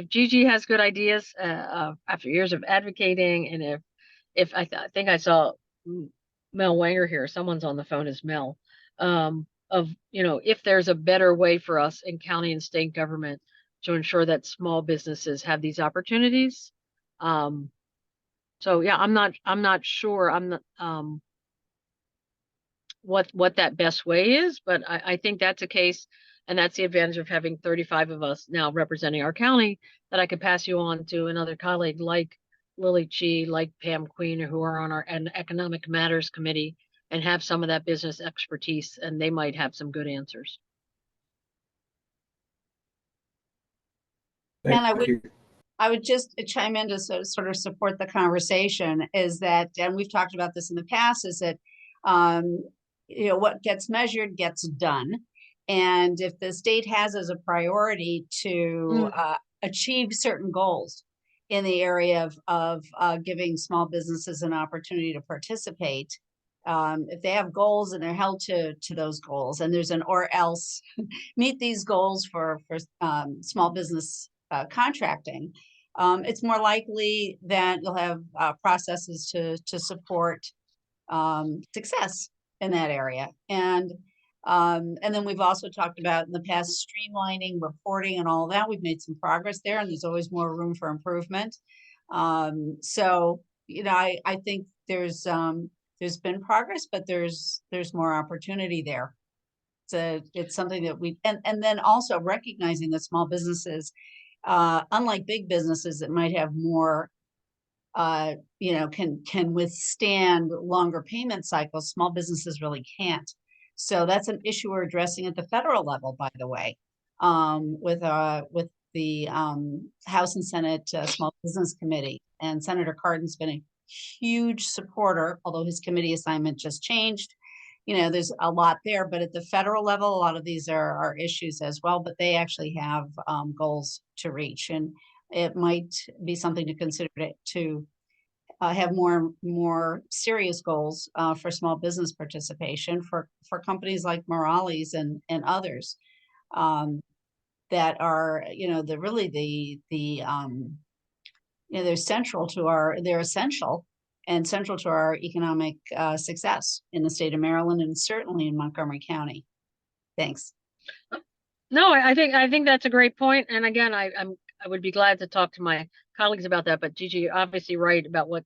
Gigi has good ideas after years of advocating, and if I think I saw Mel Wanger here, someone's on the phone as Mel, of if there's a better way for us in county and state government to ensure that small businesses have these opportunities. So yeah, I'm not sure what that best way is, but I think that's a case, and that's the advantage of having 35 of us now representing our county, that I could pass you on to another colleague like Lily Chi, like Pam Queen, who are on our Economic Matters Committee, and have some of that business expertise, and they might have some good answers. And I would just chime in to sort of support the conversation, is that, and we've talked about this in the past, is that, what gets measured gets done. And if the state has as a priority to achieve certain goals in the area of giving small businesses an opportunity to participate, if they have goals and they're held to those goals, and there's an or else meet these goals for small business contracting, it's more likely that you'll have processes to support success in that area. And then we've also talked about in the past streamlining reporting and all of that. We've made some progress there, and there's always more room for improvement. So, you know, I think there's been progress, but there's more opportunity there. So it's something that and then also recognizing that small businesses, unlike big businesses that might have more, you know, can withstand longer payment cycles, small businesses really can't. So that's an issue we're addressing at the federal level, by the way, with the House and Senate Small Business Committee. And Senator Cardin's been a huge supporter, although his committee assignment just changed. You know, there's a lot there, but at the federal level, a lot of these are issues as well, but they actually have goals to reach. And it might be something to consider to have more serious goals for small business participation for companies like Morales and others that are, you know, you know, they're essential and central to our economic success in the state of Maryland and certainly in Montgomery County. Thanks. No, I think that's a great point. And again, I would be glad to talk to my colleagues about that. But Gigi, you're obviously right about what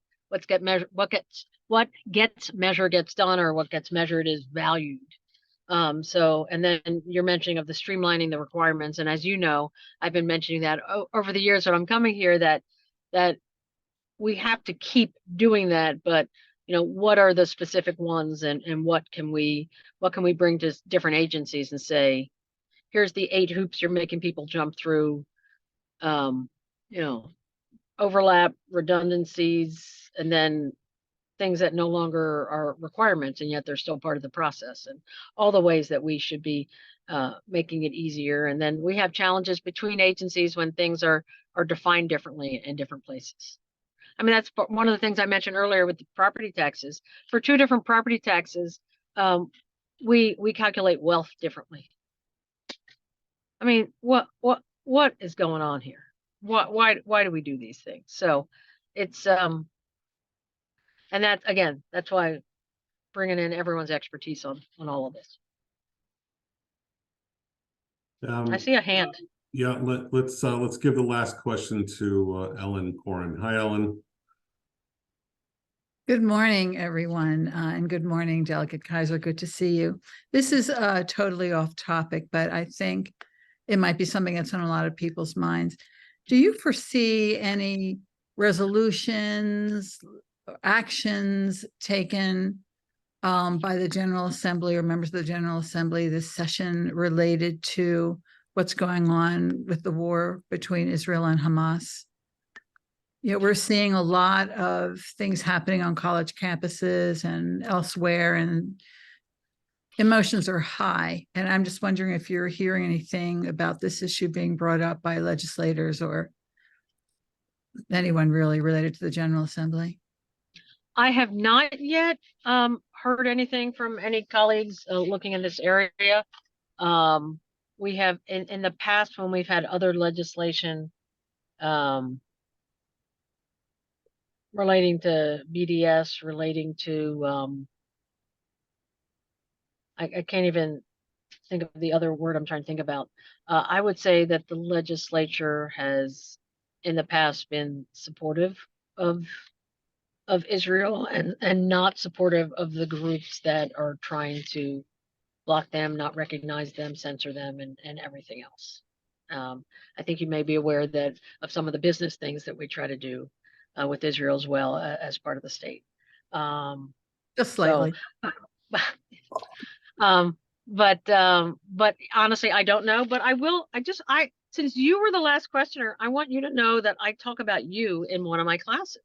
gets measured gets done, or what gets measured is valued. So, and then you're mentioning of the streamlining the requirements. And as you know, I've been mentioning that over the years that I'm coming here, that we have to keep doing that. But, you know, what are the specific ones, and what can we bring to different agencies and say, here's the 8 hoops you're making people jump through, you know, overlap, redundancies, and then things that no longer are requirements, and yet they're still part of the process, and all the ways that we should be making it easier. And then we have challenges between agencies when things are defined differently in different places. I mean, that's one of the things I mentioned earlier with the property taxes. For 2 different property taxes, we calculate wealth differently. I mean, what is going on here? Why do we do these things? So it's and that's why bringing in everyone's expertise on all of this. I see a hand. Yeah, let's give the last question to Ellen Corin. Hi, Ellen. Good morning, everyone, and good morning, Delegate Kaiser. Good to see you. This is totally off topic, but I think it might be something that's on a lot of people's minds. Do you foresee any resolutions, actions taken by the General Assembly or members of the General Assembly this session related to what's going on with the war between Israel and Hamas? You know, we're seeing a lot of things happening on college campuses and elsewhere, and emotions are high. And I'm just wondering if you're hearing anything about this issue being brought up by legislators or anyone really related to the General Assembly. I have not yet heard anything from any colleagues looking in this area. We have in the past, when we've had other legislation relating to BDS, relating to I can't even think of the other word I'm trying to think about. I would say that the legislature has in the past been supportive of Israel and not supportive of the groups that are trying to block them, not recognize them, censor them, and everything else. I think you may be aware that of some of the business things that we try to do with Israel as well as part of the state. Just slightly. But honestly, I don't know. But since you were the last questioner, I want you to know that I talk about you in one of my classes.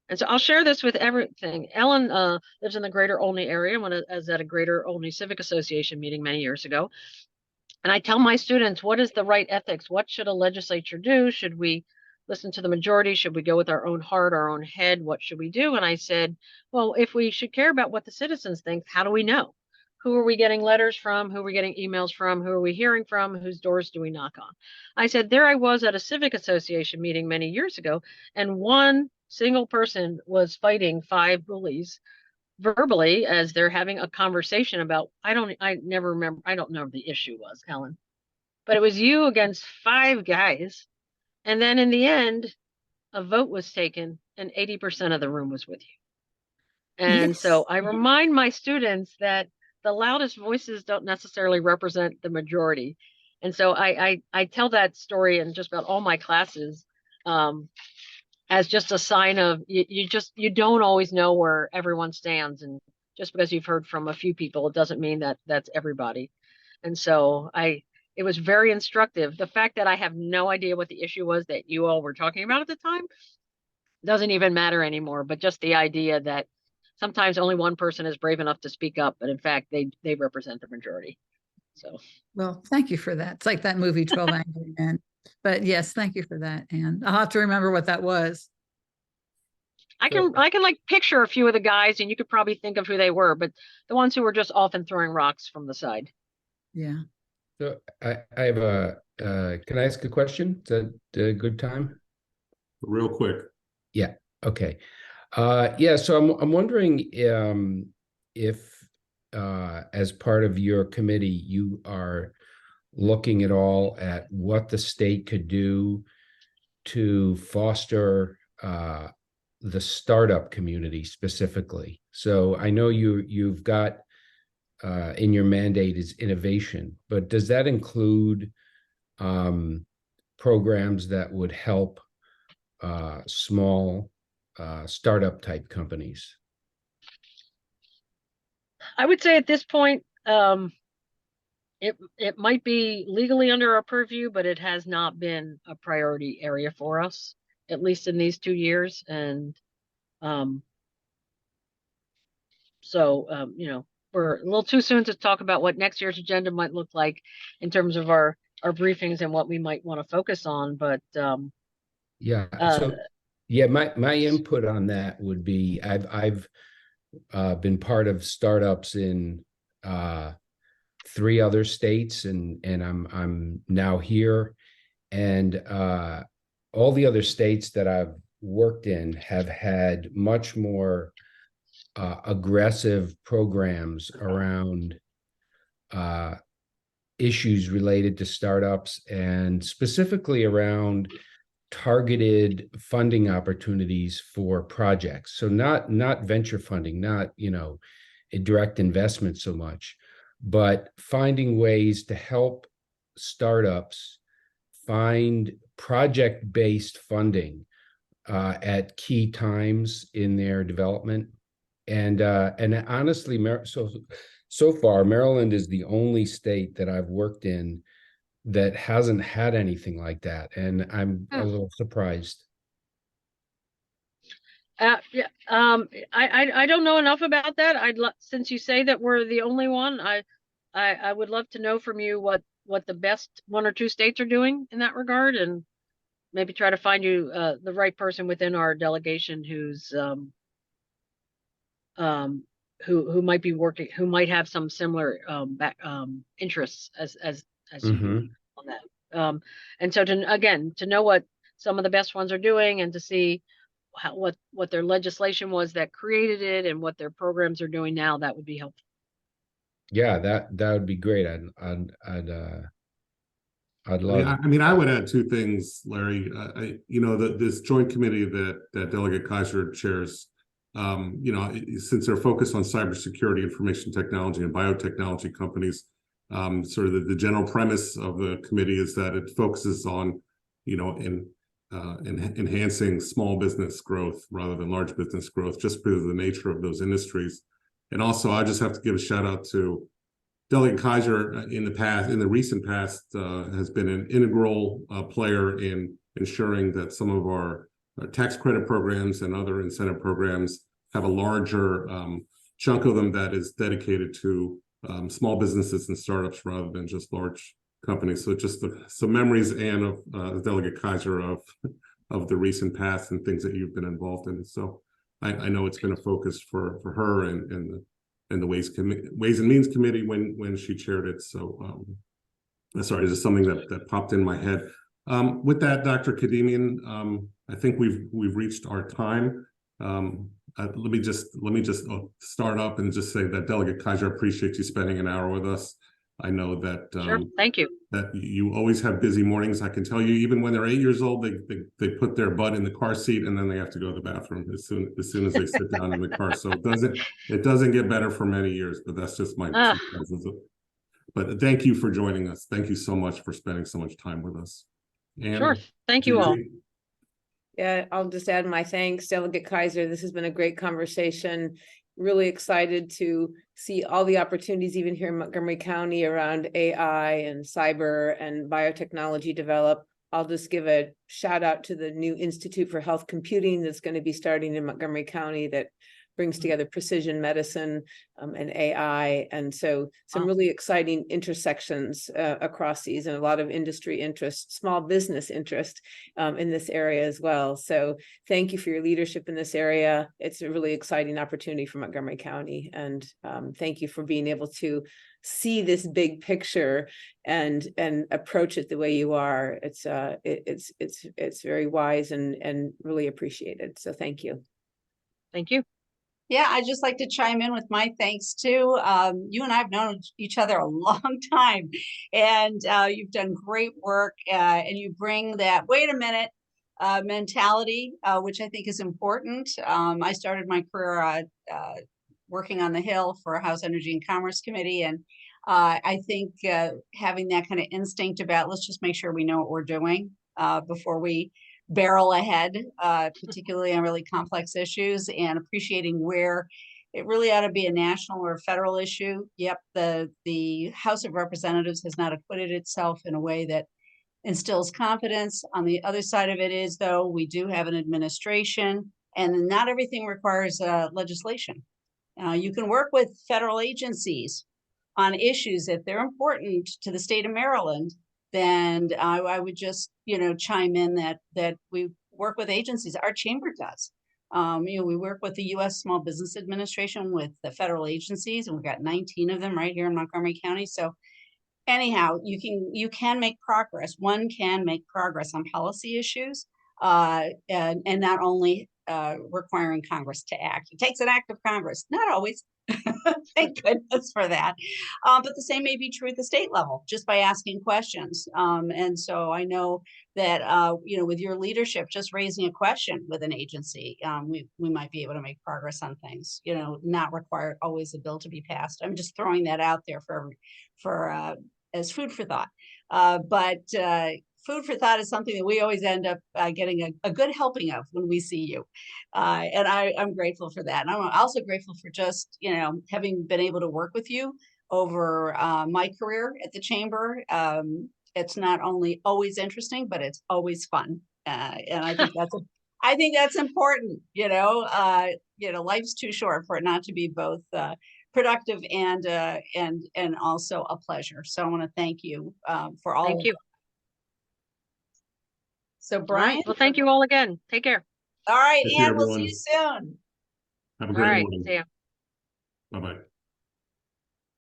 And so I'll share this with everything. Ellen lives in the Greater Olney area. I was at a Greater Olney Civic Association meeting many years ago. And I tell my students, what is the right ethics? What should a legislature do? Should we listen to the majority? Should we go with our own heart, our own head? What should we do? And I said, well, if we should care about what the citizens think, how do we know? who are we getting letters from? Who are we getting emails from? Who are we hearing from? Whose doors do we knock on? I said, there I was at a civic association meeting many years ago, and one single person was fighting 5 bullies verbally as they're having a conversation about, I never remember, I don't know what the issue was, Ellen, but it was you against 5 guys. And then in the end, a vote was taken and 80% of the room was with you. And Yes. so I remind my students that the loudest voices don't necessarily represent the majority. And so I tell that story in just about all my classes as just a sign of you don't always know where everyone stands. And just because you've heard from a few people, it doesn't mean that that's everybody. And so it was very instructive. The fact that I have no idea what the issue was that you all were talking about at the time doesn't even matter anymore, but just the idea that sometimes only one person is brave enough to speak up, but in fact, they represent the majority. So, Well, thank you for that. It's like that movie 12 Angry Men. But yes, thank you for that. And I'll have to remember what that was. I can like picture a few of the guys and you could probably think of who they were, but the ones who were just often throwing rocks from the side. Yeah. So I have a, can I ask a question? Is that a good time? Real quick. Yeah. Okay. Yeah. So I'm wondering if as part of your committee, you are looking at all at what the state could do to foster the startup community specifically. So I know you've got in your mandate is innovation, but does that include programs that would help small startup type companies? I would say at this point, it might be legally under our purview, but it has not been a priority area for us, at least in these 2 years. And you know, we're a little too soon to talk about what next year's agenda might look like in terms of our briefings and what we might want to focus on. But yeah, so yeah, my input on that would be I've been part of startups in 3 other states, and I'm now here, and all the other states that I've worked in have had much more aggressive programs around issues related to startups, and specifically around targeted funding opportunities for projects. So not venture funding, not, you know, a direct investment so much, but finding ways to help startups find project-based funding at key times in their development. And honestly, so far, Maryland is the only state that I've worked in that hasn't had anything like that, and I'm a little surprised. Yeah, I don't know enough about that. Since you say that we're the only one, I would love to know from you what the best 1 or 2 states are doing in that regard, and maybe try to find you the right person within our delegation who's who might be working, who might have some similar interests as you do on that. And so to know what some of the best ones are doing, and to see what their legislation was that created it and what their programs are doing now, that would be helpful. Yeah, that would be great. I'd love. I mean, I would add 2 things, Larry. You know, this joint committee that Delegate Kaiser chairs, you know, since they're focused on cybersecurity, information technology, and biotechnology companies, sort of the general premise of the committee is that it focuses on, you know, enhancing small business growth rather than large business growth, just because of the nature of those industries. And also, I just have to give a shout out to Delegate Kaiser in the recent past, has been an integral player in ensuring that some of our tax credit programs and other incentive programs have a larger chunk of them that is dedicated to small businesses and startups rather than just large companies. So just some memories, Anne, of Delegate Kaiser of the recent past and things that you've been involved in. So I know it's been a focus for her and and the Ways and Means Committee when she chaired it. So sorry, just something that popped in my head. With that, Dr. Kademian, I think we've reached our time. Let me just start up and just say that Delegate Kaiser, appreciate you spending an hour with us. I know that Sure. Thank you. that you always have busy mornings. I can tell you, even when they're 8 years old, they put their butt in the car seat and then they have to go to the bathroom as soon as they sit down in the car. So it doesn't get better for many years, but that's just my 2 cents. But thank you for joining us. Thank you so much for spending so much time with us. And Sure. Thank you all. Yeah, I'll just add my thanks, Delegate Kaiser. This has been a great conversation. Really excited to see all the opportunities, even here in Montgomery County, around AI and cyber and biotechnology develop. I'll just give a shout out to the new Institute for Health Computing that's going to be starting in Montgomery County that brings together precision medicine and AI. And so some really exciting intersections across these, and a lot of industry interest, small business interest in this area as well. So thank you for your leadership in this area. It's a really exciting opportunity for Montgomery County. And thank you for being able to see this big picture and approach it the way you are. It's very wise and really appreciated. So thank you. Thank you. Yeah, I'd just like to chime in with my thanks too. You and I have known each other a long time, and you've done great work, and you bring that wait a minute mentality, which I think is important. I started my career working on the Hill for House Energy and Commerce Committee, and I think having that kind of instinct about let's just make sure we know what we're doing before we barrel ahead, particularly on really complex issues, and appreciating where it really ought to be a national or a federal issue. Yep, the House of Representatives has not acquitted itself in a way that instills confidence. On the other side of it is, though, we do have an administration, and not everything requires legislation. You can work with federal agencies on issues if they're important to the state of Maryland. Then I would just, chime in that we work with agencies. Our chamber does. We work with the U.S. Small Business Administration with the federal agencies, and we've got 19 of them right here in Montgomery County. So anyhow, you can make progress. One can make progress on policy issues, and not only requiring Congress to act. It takes an act of Congress, not always. Thank goodness for that. But the same may be true at the state level, just by asking questions. And so I know that, with your leadership, just raising a question with an agency, we might be able to make progress on things, not require always a bill to be passed. I'm just throwing that out there for as food for thought. But food for thought is something that we always end up getting a good helping of when we see you. And I'm grateful for that. And I'm also grateful for just, having been able to work with you over my career at the chamber. It's not only always interesting, but it's always fun. And I think that's important. Life's too short for it not to be both productive and also a pleasure. So I want to thank you for all. Thank you. So Brian. Well, thank you all again. Take care. All right, Thank you, Anne, we'll see everyone. you soon. Have a All great right. morning. See ya. Bye-bye.